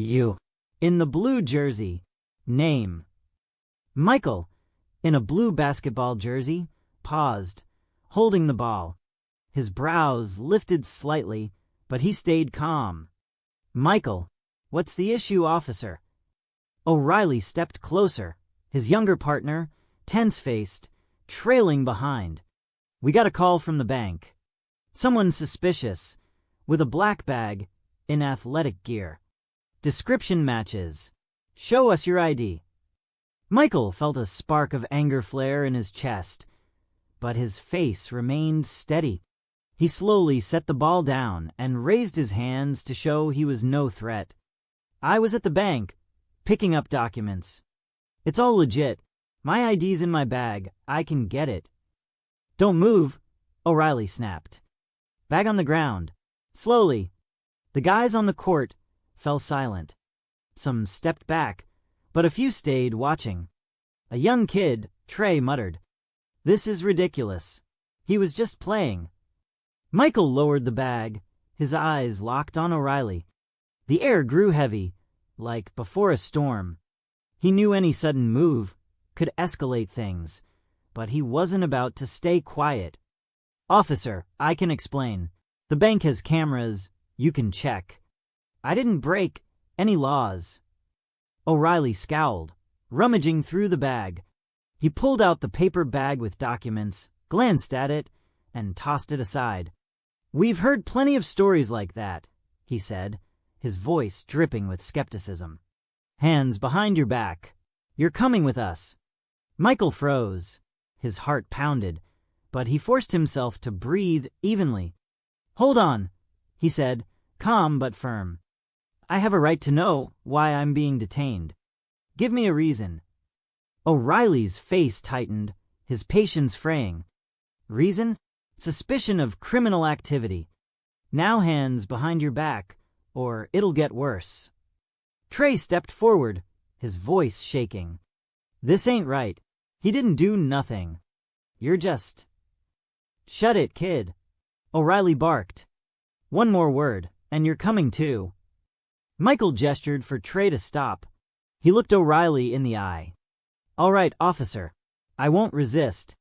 You. In the blue jersey. Name. Michael, in a blue basketball jersey, paused, holding the ball. His brows lifted slightly, but he stayed calm. Michael, what's the issue, officer? O'Reilly stepped closer, his younger partner, tense-faced, trailing behind. We got a call from the bank. Someone suspicious, with a black bag, in athletic gear. Description matches. Show us your ID. Michael felt a spark of anger flare in his chest, but his face remained steady. He slowly set the ball down and raised his hands to show he was no threat. I was at the bank, picking up documents. It's all legit. My ID's in my bag. I can get it. Don't move, O'Reilly snapped. Bag on the ground. Slowly. The guys on the court fell silent. Some stepped back, but a few stayed watching. A young kid, Trey, muttered, "This is ridiculous. He was just playing." Michael lowered the bag, his eyes locked on O'Reilly. The air grew heavy, like before a storm. He knew any sudden move could escalate things, but he wasn't about to stay quiet. "Officer, I can explain. The bank has cameras. You can check. I didn't break any laws." O'Reilly scowled, rummaging through the bag. He pulled out the paper bag with documents, glanced at it, and tossed it aside. "We've heard plenty of stories like that," he said, his voice dripping with skepticism. "Hands behind your back. You're coming with us." Michael froze. His heart pounded, but he forced himself to breathe evenly. "Hold on," he said, calm but firm. "I have a right to know why I'm being detained. Give me a reason." O'Reilly's face tightened, his patience fraying. "Reason? Suspicion of criminal activity. Now hands behind your back, or it'll get worse." Trey stepped forward, his voice shaking. "This ain't right. He didn't do nothing. You're just—" "Shut it, kid," O'Reilly barked. "One more word, and you're coming too." Michael gestured for Trey to stop. He looked O'Reilly in the eye. "All right, officer. I won't resist.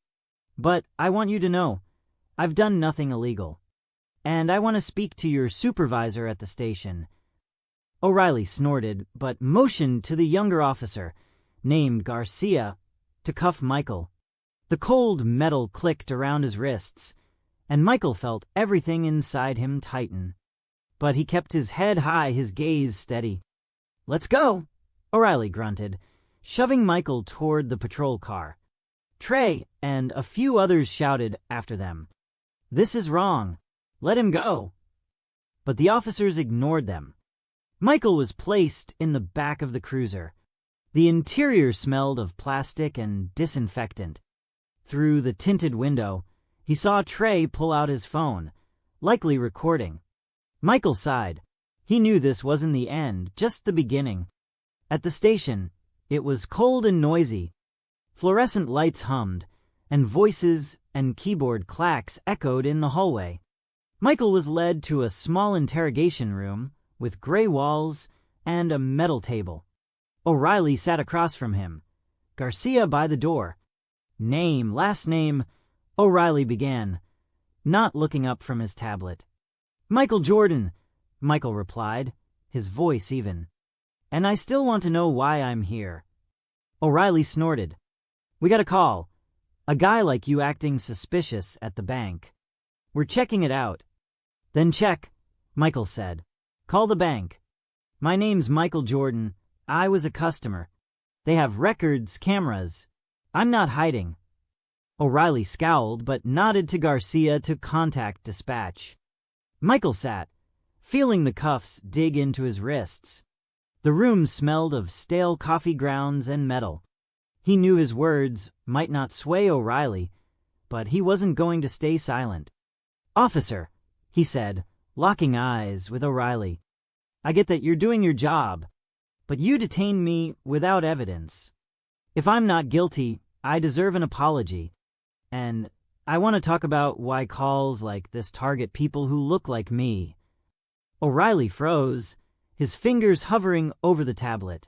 But I want you to know, I've done nothing illegal. And I want to speak to your supervisor at the station." O'Reilly snorted, but motioned to the younger officer, named Garcia, to cuff Michael. The cold metal clicked around his wrists, and Michael felt everything inside him tighten. But he kept his head high, his gaze steady. "Let's go," O'Reilly grunted, shoving Michael toward the patrol car. Trey and a few others shouted after them, "This is wrong. Let him go." But the officers ignored them. Michael was placed in the back of the cruiser. The interior smelled of plastic and disinfectant. Through the tinted window, he saw Trey pull out his phone, likely recording. Michael sighed. He knew this wasn't the end, just the beginning. At the station, it was cold and noisy. Fluorescent lights hummed, and voices and keyboard clacks echoed in the hallway. Michael was led to a small interrogation room with gray walls and a metal table. O'Reilly sat across from him, Garcia by the door. "Name, last name," O'Reilly began, not looking up from his tablet. "Michael Jordan," Michael replied, his voice even. "And I still want to know why I'm here." O'Reilly snorted. "We got a call. A guy like you acting suspicious at the bank. We're checking it out." "Then check," Michael said. "Call the bank. My name's Michael Jordan. I was a customer. They have records, cameras. I'm not hiding." O'Reilly scowled but nodded to Garcia to contact dispatch. Michael sat, feeling the cuffs dig into his wrists. The room smelled of stale coffee grounds and metal. He knew his words might not sway O'Reilly, but he wasn't going to stay silent. "Officer," he said, locking eyes with O'Reilly, "I get that you're doing your job, but you detained me without evidence. If I'm not guilty, I deserve an apology. And I want to talk about why calls like this target people who look like me." O'Reilly froze, his fingers hovering over the tablet.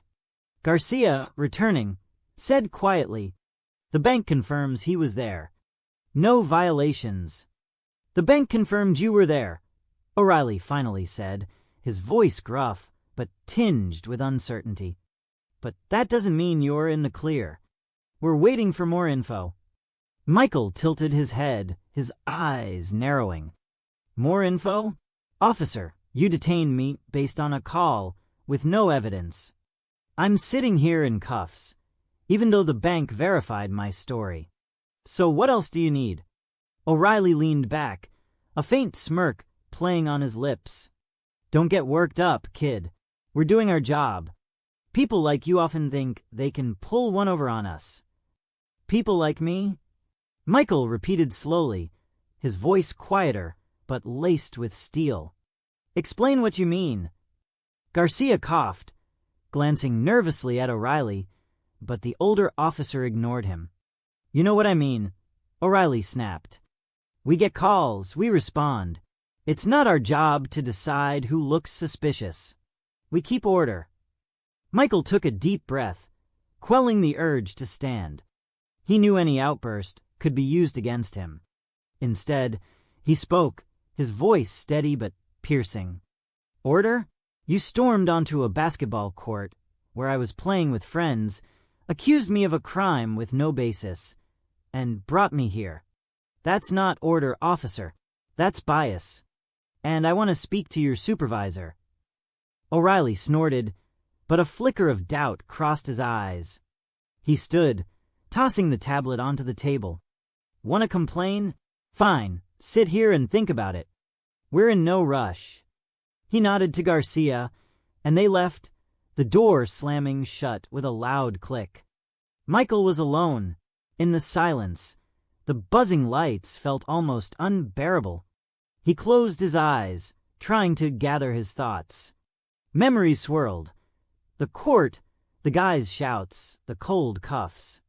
Garcia, returning, said quietly, "The bank confirms he was there. No violations." "The bank confirmed you were there," O'Reilly finally said, his voice gruff but tinged with uncertainty. "But that doesn't mean you're in the clear. We're waiting for more info." Michael tilted his head, his eyes narrowing. "More info? Officer, you detained me based on a call with no evidence. I'm sitting here in cuffs, even though the bank verified my story. So what else do you need?" O'Reilly leaned back, a faint smirk playing on his lips. "Don't get worked up, kid. We're doing our job. People like you often think they can pull one over on us." "People like me?" Michael repeated slowly, his voice quieter but laced with steel. "Explain what you mean." Garcia coughed, glancing nervously at O'Reilly, but the older officer ignored him. "You know what I mean," O'Reilly snapped. "We get calls, we respond. It's not our job to decide who looks suspicious. We keep order." Michael took a deep breath, quelling the urge to stand. He knew any outburst could be used against him. Instead, he spoke, his voice steady but piercing. "Order? You stormed onto a basketball court where I was playing with friends, accused me of a crime with no basis, and brought me here. That's not order, officer. That's bias. And I want to speak to your supervisor." O'Reilly snorted, but a flicker of doubt crossed his eyes. He stood, tossing the tablet onto the table. "Want to complain? Fine, sit here and think about it. We're in no rush." He nodded to Garcia, and they left, the door slamming shut with a loud click. Michael was alone. In the silence, the buzzing lights felt almost unbearable. He closed his eyes, trying to gather his thoughts. Memories swirled. The court, the guy's shouts, the cold cuffs.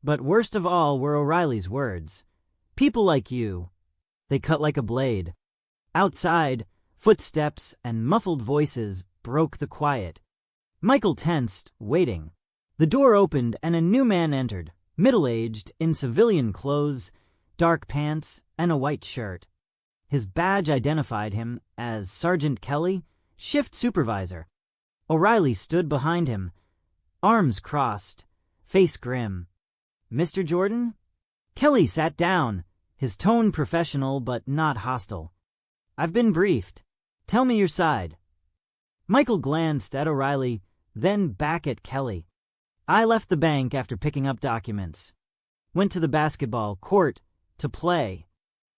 But worst of all were O'Reilly's words. "People like you." They cut like a blade. Outside, footsteps and muffled voices broke the quiet. Michael tensed, waiting. The door opened and a new man entered, middle-aged, in civilian clothes, dark pants, and a white shirt. His badge identified him as Sergeant Kelly, shift supervisor. O'Reilly stood behind him, arms crossed, face grim. "Mr. Jordan?" Kelly sat down, his tone professional but not hostile. "I've been briefed. Tell me your side." Michael glanced at O'Reilly, then back at Kelly. "I left the bank after picking up documents. Went to the basketball court to play.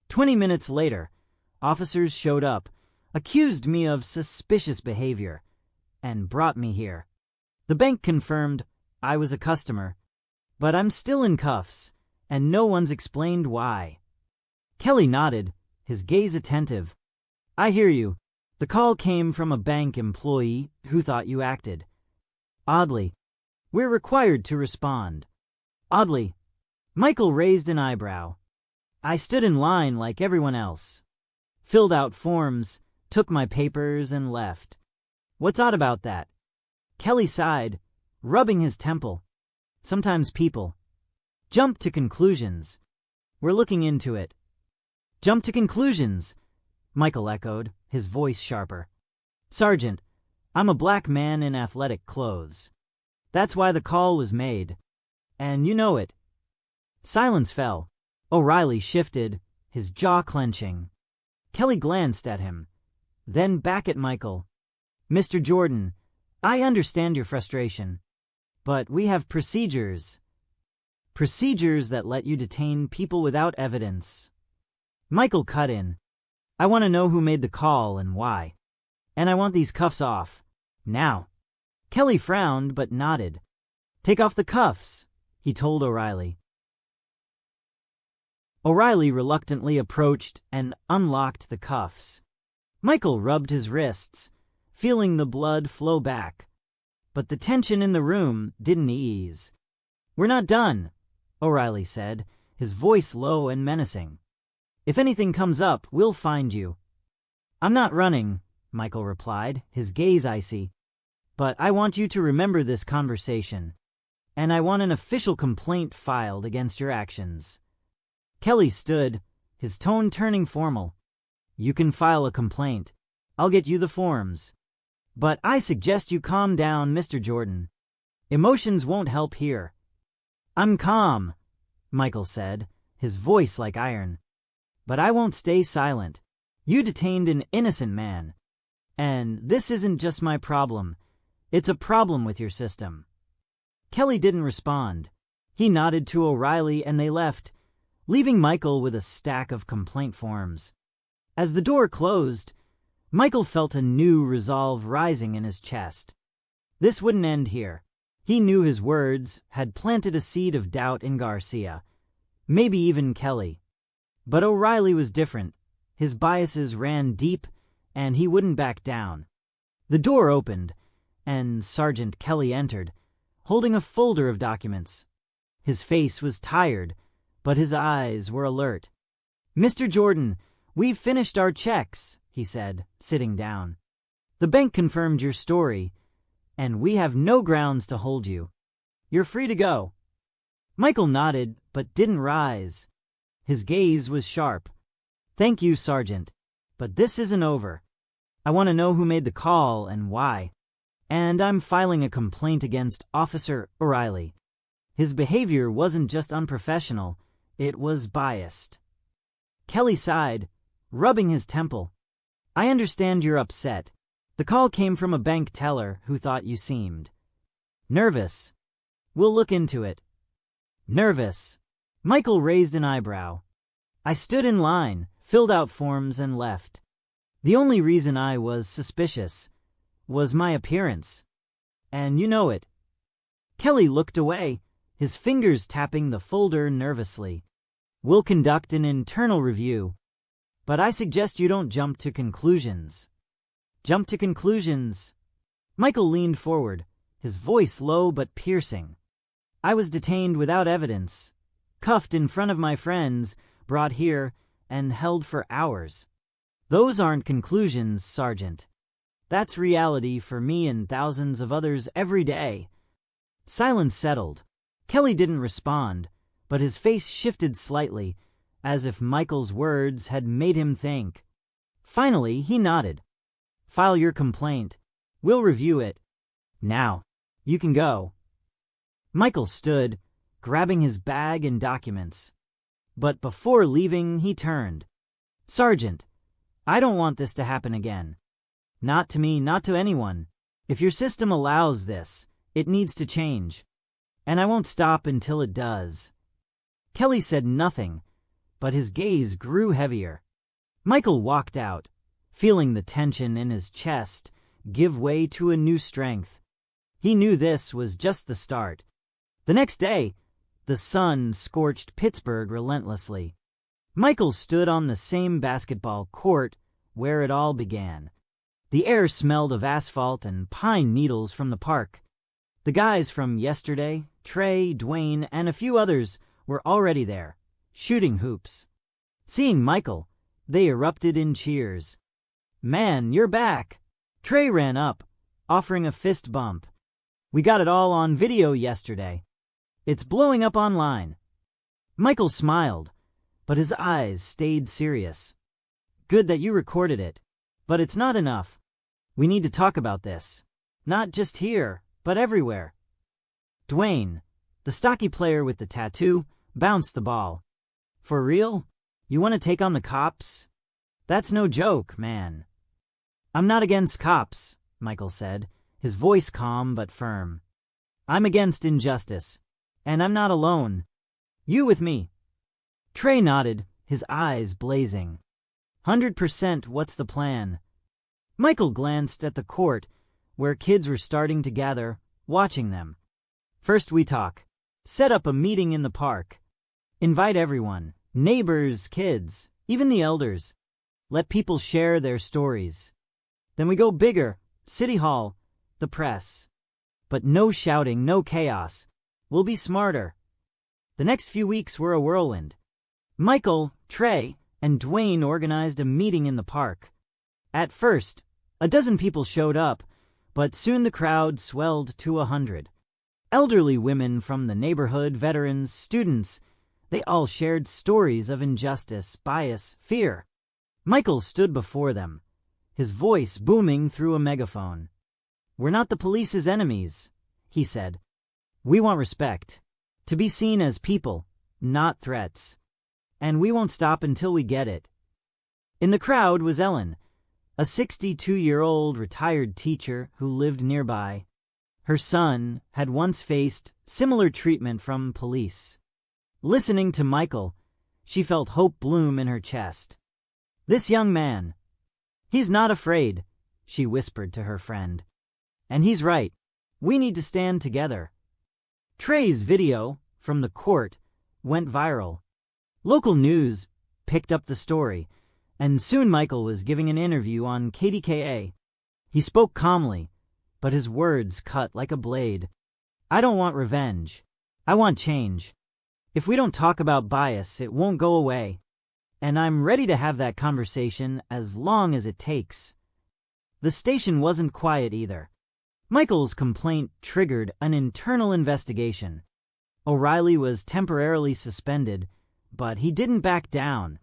20 minutes later, officers showed up, accused me of suspicious behavior, and brought me here. The bank confirmed I was a customer, but I'm still in cuffs, and no one's explained why." Kelly nodded, his gaze attentive. "I hear you. The call came from a bank employee who thought you acted oddly. We're required to respond." "Oddly?" Michael raised an eyebrow. "I stood in line like everyone else. Filled out forms, took my papers, and left. What's odd about that?" Kelly sighed, rubbing his temple. "Sometimes people jump to conclusions. We're looking into it." "Jump to conclusions," Michael echoed, his voice sharper. "Sergeant, I'm a black man in athletic clothes. That's why the call was made. And you know it." Silence fell. O'Reilly shifted, his jaw clenching. Kelly glanced at him, then back at Michael. "Mr. Jordan, I understand your frustration, but we have procedures. Procedures that let you detain people without evidence." Michael cut in. "I want to know who made the call and why. And I want these cuffs off. Now." Kelly frowned but nodded. "Take off the cuffs," he told O'Reilly. O'Reilly reluctantly approached and unlocked the cuffs. Michael rubbed his wrists, feeling the blood flow back. But the tension in the room didn't ease. "We're not done," O'Reilly said, his voice low and menacing. "If anything comes up, we'll find you." "I'm not running," Michael replied, his gaze icy. "But I want you to remember this conversation, and I want an official complaint filed against your actions." Kelly stood, his tone turning formal. "You can file a complaint. I'll get you the forms. But I suggest you calm down, Mr. Jordan. Emotions won't help here." "I'm calm," Michael said, his voice like iron. "But I won't stay silent. You detained an innocent man. And this isn't just my problem. It's a problem with your system." Kelly didn't respond. He nodded to O'Reilly and they left, leaving Michael with a stack of complaint forms. As the door closed, Michael felt a new resolve rising in his chest. This wouldn't end here. He knew his words had planted a seed of doubt in Garcia, maybe even Kelly. But O'Reilly was different. His biases ran deep, and he wouldn't back down. The door opened, and Sergeant Kelly entered, holding a folder of documents. His face was tired, but his eyes were alert. "Mr. Jordan, we've finished our checks," he said, sitting down. "The bank confirmed your story, and we have no grounds to hold you. You're free to go." Michael nodded, but didn't rise. His gaze was sharp. "Thank you, Sergeant, but this isn't over. I want to know who made the call and why. And I'm filing a complaint against Officer O'Reilly. His behavior wasn't just unprofessional, it was biased." Kelly sighed, rubbing his temple. "I understand you're upset. The call came from a bank teller who thought you seemed nervous. We'll look into it." "Nervous?" Michael raised an eyebrow. "I stood in line, filled out forms, and left. The only reason I was suspicious was my appearance. And you know it." Kelly looked away, his fingers tapping the folder nervously. "We'll conduct an internal review, but I suggest you don't jump to conclusions." "Jump to conclusions?" Michael leaned forward, his voice low but piercing. "I was detained without evidence, cuffed in front of my friends, brought here, and held for hours. Those aren't conclusions, Sergeant. That's reality for me and thousands of others every day." Silence settled. Kelly didn't respond, but his face shifted slightly, as if Michael's words had made him think. Finally, he nodded. "File your complaint. We'll review it. Now, you can go." Michael stood, grabbing his bag and documents. But before leaving, he turned. "Sergeant, I don't want this to happen again. Not to me, not to anyone. If your system allows this, it needs to change. And I won't stop until it does." Kelly said nothing, but his gaze grew heavier. Michael walked out, feeling the tension in his chest give way to a new strength. He knew this was just the start. The next day, the sun scorched Pittsburgh relentlessly. Michael stood on the same basketball court where it all began. The air smelled of asphalt and pine needles from the park. The guys from yesterday, Trey, Dwayne, and a few others, were already there, shooting hoops. Seeing Michael, they erupted in cheers. "Man, you're back!" Trey ran up, offering a fist bump. "We got it all on video yesterday. It's blowing up online." Michael smiled, but his eyes stayed serious. "Good that you recorded it, but it's not enough. We need to talk about this. Not just here, but everywhere." Dwayne, the stocky player with the tattoo, bounced the ball. "For real? You want to take on the cops? That's no joke, man." "I'm not against cops," Michael said, his voice calm but firm. "I'm against injustice, and I'm not alone. You with me." Trey nodded, his eyes blazing. 100%. What's the plan?" Michael glanced at the court, where kids were starting to gather, watching them. "First we talk. Set up a meeting in the park. Invite everyone, neighbors, kids, even the elders. Let people share their stories. Then we go bigger, City Hall, the press. But no shouting, no chaos. We'll be smarter." The next few weeks were a whirlwind. Michael, Trey, and Dwayne organized a meeting in the park. At first, A dozen people showed up, but soon the crowd swelled to 100. Elderly women from the neighborhood, veterans, students, they all shared stories of injustice, bias, fear. Michael stood before them, his voice booming through a megaphone. "We're not the police's enemies," he said. "We want respect, to be seen as people, not threats. And we won't stop until we get it." In the crowd was Ellen, a 62-year-old retired teacher who lived nearby. Her son had once faced similar treatment from police. Listening to Michael, she felt hope bloom in her chest. "This young man, he's not afraid," she whispered to her friend. "And he's right. We need to stand together." Trey's video from the court went viral. Local news picked up the story, and soon Michael was giving an interview on KDKA. He spoke calmly, but his words cut like a blade. "I don't want revenge. I want change. If we don't talk about bias, it won't go away. And I'm ready to have that conversation as long as it takes." The station wasn't quiet either. Michael's complaint triggered an internal investigation. O'Reilly was temporarily suspended, but he didn't back down.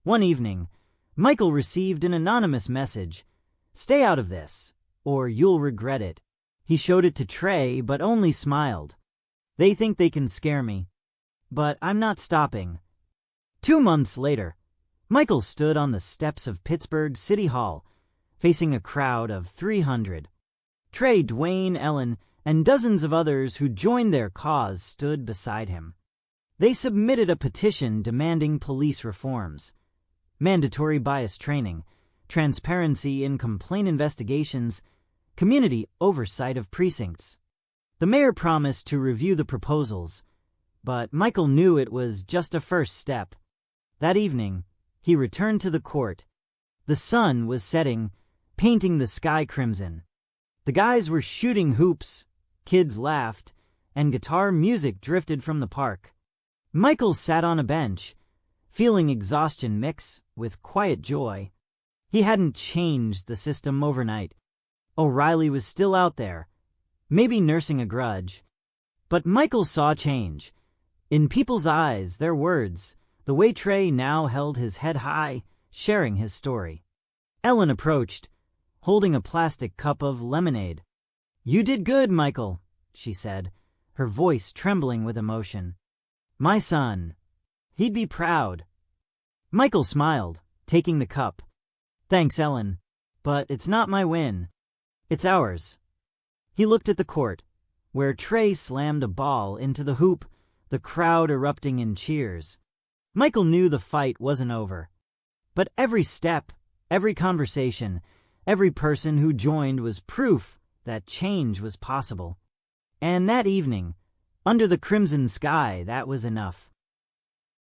One evening, Michael received an anonymous message. "Stay out of this, or you'll regret it." He showed it to Trey, but only smiled. "They think they can scare me, but I'm not stopping." 2 months later, Michael stood on the steps of Pittsburgh City Hall, facing a crowd of 300. Trey, Dwayne, Ellen, and dozens of others who joined their cause stood beside him. They submitted a petition demanding police reforms, mandatory bias training, transparency in complaint investigations, community oversight of precincts. The mayor promised to review the proposals, but Michael knew it was just a first step. That evening, he returned to the court. The sun was setting, painting the sky crimson. The guys were shooting hoops, kids laughed, and guitar music drifted from the park. Michael sat on a bench, feeling exhaustion mix with quiet joy. He hadn't changed the system overnight. O'Reilly was still out there, maybe nursing a grudge. But Michael saw change. In people's eyes, their words, the way Trey now held his head high, sharing his story. Ellen approached, holding a plastic cup of lemonade. "You did good, Michael," she said, her voice trembling with emotion. "My son, he'd be proud." Michael smiled, taking the cup. "Thanks, Ellen, but it's not my win. It's ours." He looked at the court, where Trey slammed a ball into the hoop, the crowd erupting in cheers. Michael knew the fight wasn't over. But every step, every conversation, every person who joined was proof that change was possible. And that evening, under the crimson sky, that was enough.